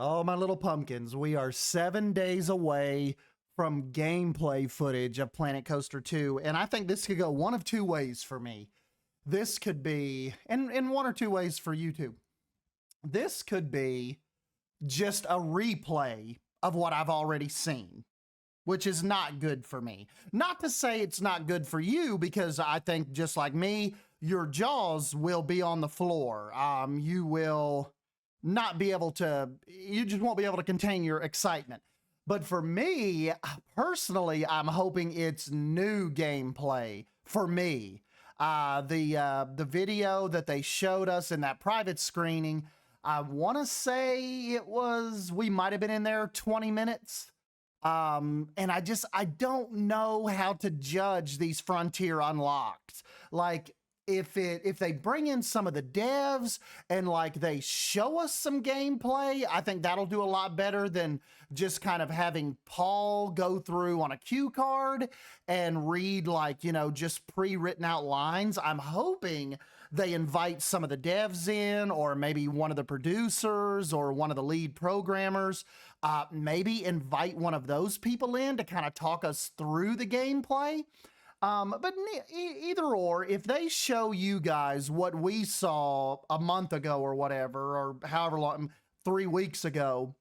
Oh, my little pumpkins, we are 7 days away from gameplay footage of Planet Coaster 2, and I think this could go one of two ways for me. This could be, and in one or two ways for you too. This could be just a replay of what I've already seen, which is not good for me. Not to say it's not good for you, because I think just like me, your jaws will be on the floor. You will not be able to, you just won't be able to contain your excitement. But for me, personally, I'm hoping it's new gameplay for me. The video that they showed us in that private screening, I want to say we might have been in there 20 minutes. And I don't know how to judge these Frontier Unlocked. Like, if they bring in some of the devs and like they show us some gameplay, I think that'll do a lot better than just kind of having Paul go through on a cue card and read like, just pre-written out lines. I'm hoping they invite some of the devs in, or maybe one of the producers or one of the lead programmers. Maybe invite one of those people in to kind of talk us through the gameplay. But either or, if they show you guys what we saw a month ago or whatever, or however long, 3 weeks ago,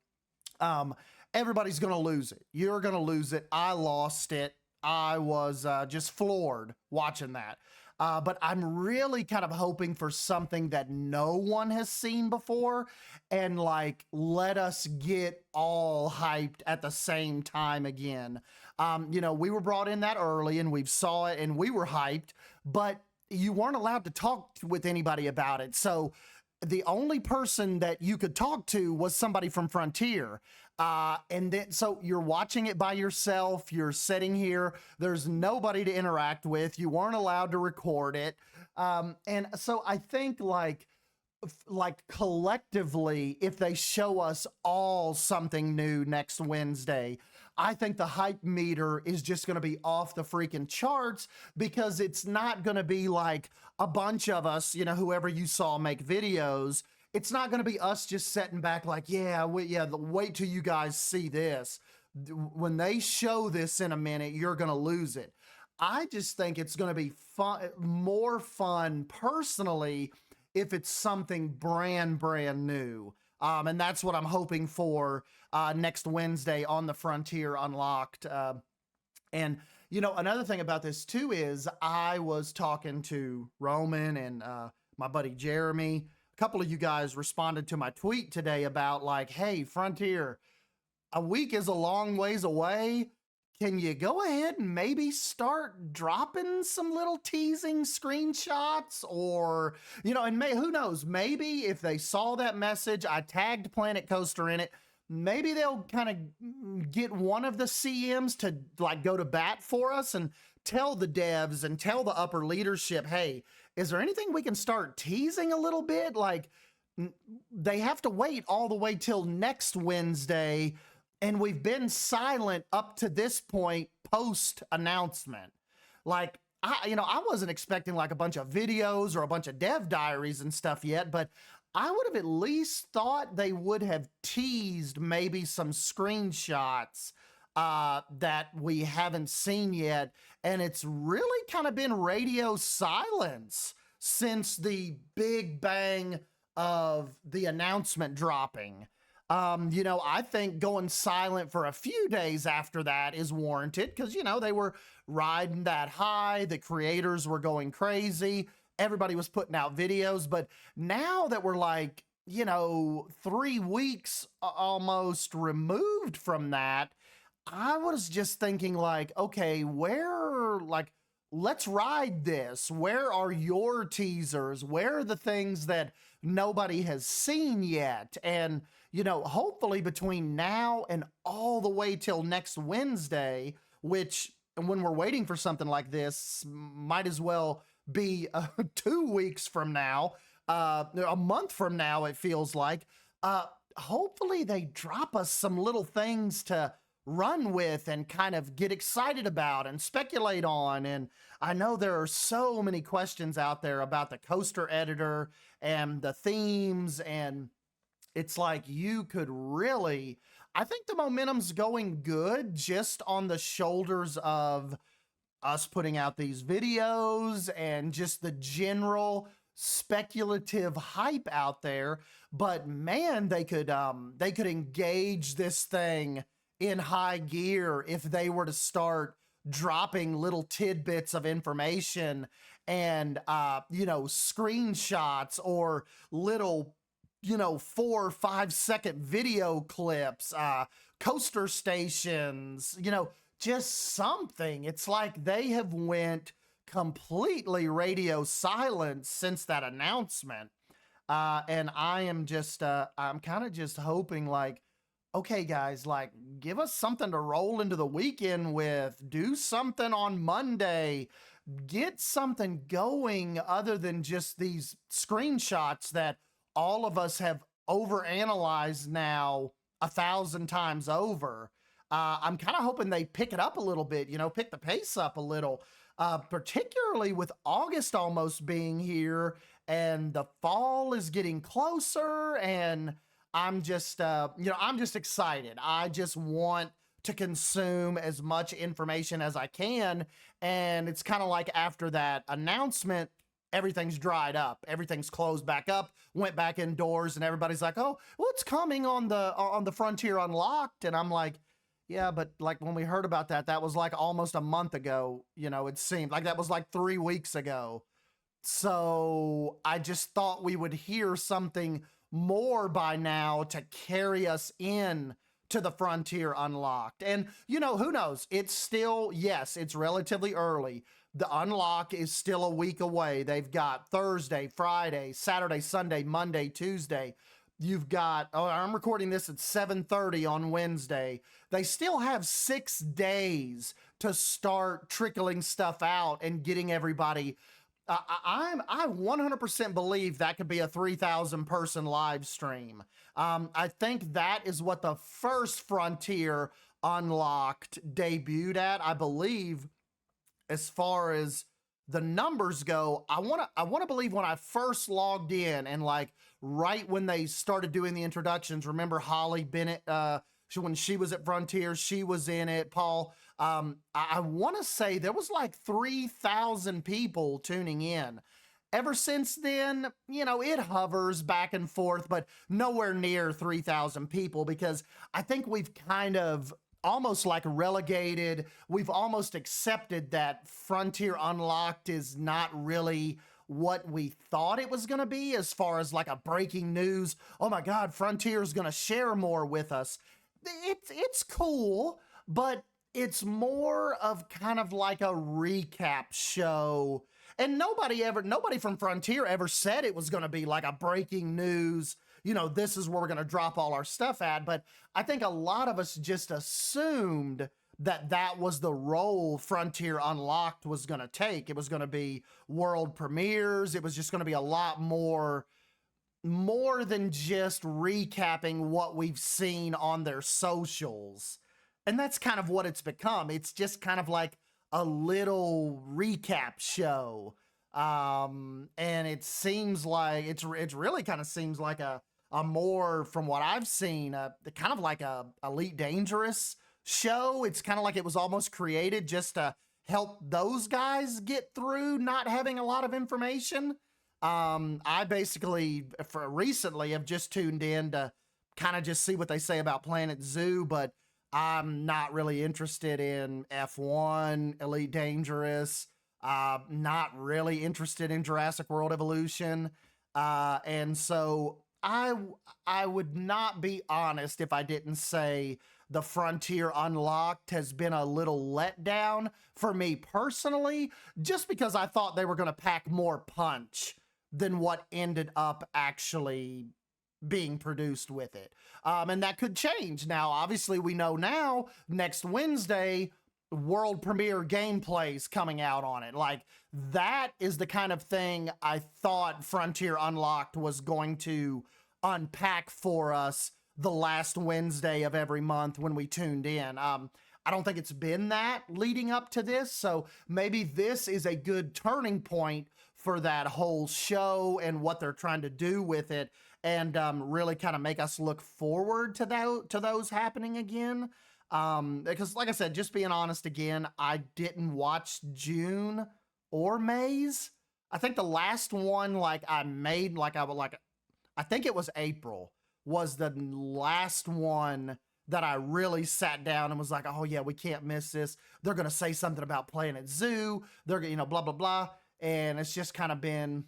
everybody's going to lose it. You're going to lose it. I lost it. I was just floored watching that. But I'm really kind of hoping for something that no one has seen before, and like let us get all hyped at the same time again. We were brought in that early and we saw it and we were hyped, but you weren't allowed to talk with anybody about it. So the only person that you could talk to was somebody from Frontier. And then, so you're watching it by yourself, you're sitting here, there's nobody to interact with, you weren't allowed to record it. And so I think like collectively, if they show us all something new next Wednesday, I think the hype meter is just going to be off the freaking charts, because it's not going to be like a bunch of us, whoever you saw make videos. It's not going to be us just sitting back like, wait till you guys see this. When they show this in a minute, you're going to lose it. I just think it's going to be more fun personally if it's something brand new. And that's what I'm hoping for next Wednesday on the Frontier Unlocked. And another thing about this too is I was talking to Roman and my buddy Jeremy. A couple of you guys responded to my tweet today about like, hey, Frontier, a week is a long ways away. Can you go ahead and maybe start dropping some little teasing screenshots, or, and who knows, maybe if they saw that message, I tagged Planet Coaster in it, maybe they'll kind of get one of the CMs to like go to bat for us and tell the devs and tell the upper leadership, hey, is there anything we can start teasing a little bit? Like, they have to wait all the way till next Wednesday, and we've been silent up to this point post announcement. Like, I wasn't expecting like a bunch of videos or a bunch of dev diaries and stuff yet, but I would have at least thought they would have teased maybe some screenshots that we haven't seen yet. And it's really kind of been radio silence since the big bang of the announcement dropping. I think going silent for a few days after that is warranted, because, they were riding that high. The creators were going crazy. Everybody was putting out videos. But now that we're like, 3 weeks almost removed from that, I was just thinking like, okay, let's ride this. Where are your teasers? Where are the things that nobody has seen yet? And, hopefully between now and all the way till next Wednesday, which when we're waiting for something like this, might as well be 2 weeks from now, a month from now, it feels like, hopefully they drop us some little things to run with and kind of get excited about and speculate on. And I know there are so many questions out there about the coaster editor and the themes, and It's like you could really, I think the momentum's going good just on the shoulders of us putting out these videos and just the general speculative hype out there. But man, they could engage this thing in high gear if they were to start dropping little tidbits of information and screenshots or little 4 or 5 second video clips, coaster stations, just something. It's like they have went completely radio silent since that announcement. And I am just, I'm kind of just hoping like, okay, guys, like give us something to roll into the weekend with, do something on Monday, get something going other than just these screenshots that all of us have overanalyzed now 1,000 times over. I'm kind of hoping they pick it up a little bit, pick the pace up a little, particularly with August almost being here and the fall is getting closer. And I'm just, I'm just excited. I just want to consume as much information as I can. And it's kind of like after that announcement, everything's dried up, everything's closed back up, went back indoors, and everybody's like, oh, what's coming on the Frontier Unlocked? And I'm like, yeah, but like when we heard about that, that was like almost a month ago. It seemed like that was like 3 weeks ago. So I just thought we would hear something more by now to carry us in to the Frontier Unlocked. And who knows? It's still, yes, it's relatively early. The unlock is still a week away. They've got Thursday, Friday, Saturday, Sunday, Monday, Tuesday. You've got, I'm recording this at 7:30 on Wednesday. They still have 6 days to start trickling stuff out and getting everybody. I 100% believe that could be a 3,000 person live stream. I think that is what the first Frontier Unlocked debuted at. I believe, as far as the numbers go, I want to believe when I first logged in and like right when they started doing the introductions, remember Holly Bennett, when she was at Frontier, she was in it, Paul. I want to say there was like 3,000 people tuning in. Ever since then, it hovers back and forth, but nowhere near 3,000 people, because I think we've kind of almost like relegated. We've almost accepted that Frontier Unlocked is not really what we thought it was going to be as far as like a breaking news. Oh my God, Frontier is going to share more with us. It's cool, but it's more of kind of like a recap show. And nobody from Frontier ever said it was going to be like a breaking news, this is where we're going to drop all our stuff at. But I think a lot of us just assumed that that was the role Frontier Unlocked was going to take. It was going to be world premieres. It was just going to be a lot more than just recapping what we've seen on their socials. And that's kind of what it's become. It's just kind of like a little recap show. And it seems like it's really kind of seems like a more, from what I've seen, kind of like a Elite Dangerous show. It's kind of like it was almost created just to help those guys get through not having a lot of information. I basically, for recently, have just tuned in to kind of just see what they say about Planet Zoo, but I'm not really interested in F1, Elite Dangerous, not really interested in Jurassic World Evolution. And so I would not be honest if I didn't say the Frontier Unlocked has been a little letdown for me personally, just because I thought they were going to pack more punch than what ended up actually being produced with it. And that could change. Now, obviously, we know now, next Wednesday, world premiere gameplays coming out on it. Like, that is the kind of thing I thought Frontier Unlocked was going to unpack for us the last Wednesday of every month when we tuned in. I don't think it's been that leading up to this, so maybe this is a good turning point for that whole show and what they're trying to do with it. and really kind of make us look forward to those happening again. Because like I said, just being honest again, I didn't watch June or May's. I think the last one like I made, I think it was April, was the last one that I really sat down and was like, oh yeah, we can't miss this. They're gonna say something about Planet Zoo. They're gonna, blah blah blah. And it's just kind of been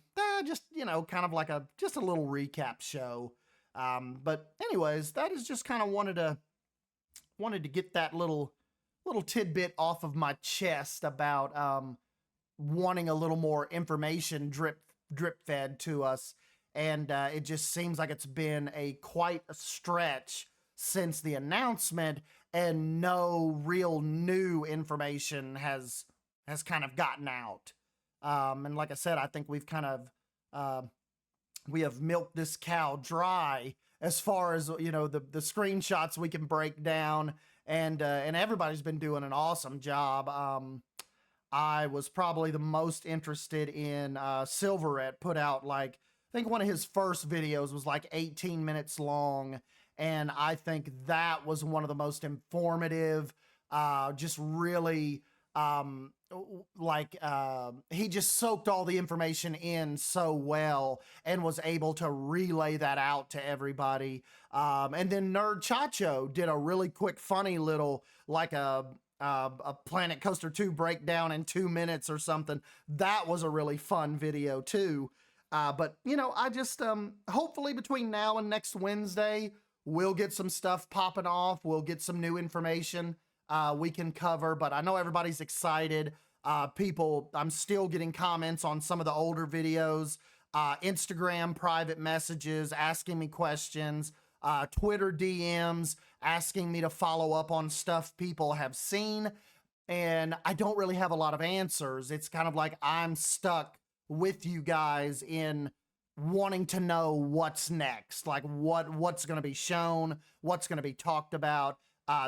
just kind of like just a little recap show. But anyways, that is just kind of wanted to get that little tidbit off of my chest about wanting a little more information drip fed to us. And it just seems like it's been quite a stretch since the announcement, and no real new information has kind of gotten out. And like I said, I think we've kind of we have milked this cow dry as far as the screenshots we can break down, and everybody's been doing an awesome job. I was probably the most interested in Silverette. Put out I think one of his first videos was 18 minutes long, and I think that was one of the most informative, just really he just soaked all the information in so well and was able to relay that out to everybody. And then Nerd Chacho did a really quick, funny little, a Planet Coaster 2 breakdown in 2 minutes or something. That was a really fun video too. But I just, hopefully between now and next Wednesday, we'll get some stuff popping off. We'll get some new information we can cover, but I know everybody's excited. I'm still getting comments on some of the older videos, Instagram private messages asking me questions, Twitter DMs asking me to follow up on stuff people have seen, and I don't really have a lot of answers. It's kind of like I'm stuck with you guys in wanting to know what's next, what's going to be shown, what's going to be talked about.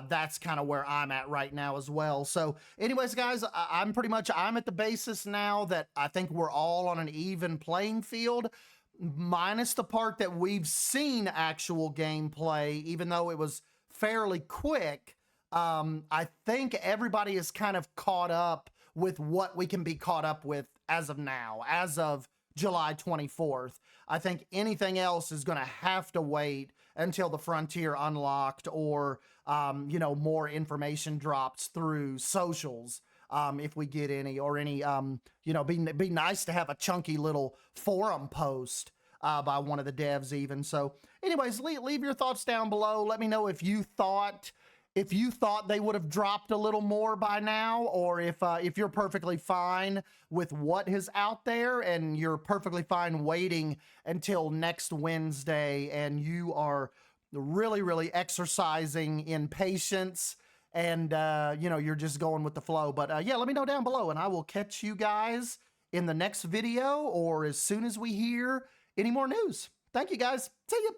That's kind of where I'm at right now as well. So anyways, guys, I'm at the basis now that I think we're all on an even playing field, minus the part that we've seen actual gameplay, even though it was fairly quick. I think everybody is kind of caught up with what we can be caught up with as of now, as of July 24th. I think anything else is going to have to wait until the Frontier Unlocked or, more information drops through socials, if we get any, or any, be nice to have a chunky little forum post by one of the devs even. So anyways, leave your thoughts down below. Let me know if you thought they would have dropped a little more by now, or if you're perfectly fine with what is out there and you're perfectly fine waiting until next Wednesday and you are really, really exercising in patience and, you're just going with the flow. But yeah, let me know down below and I will catch you guys in the next video or as soon as we hear any more news. Thank you guys. See ya.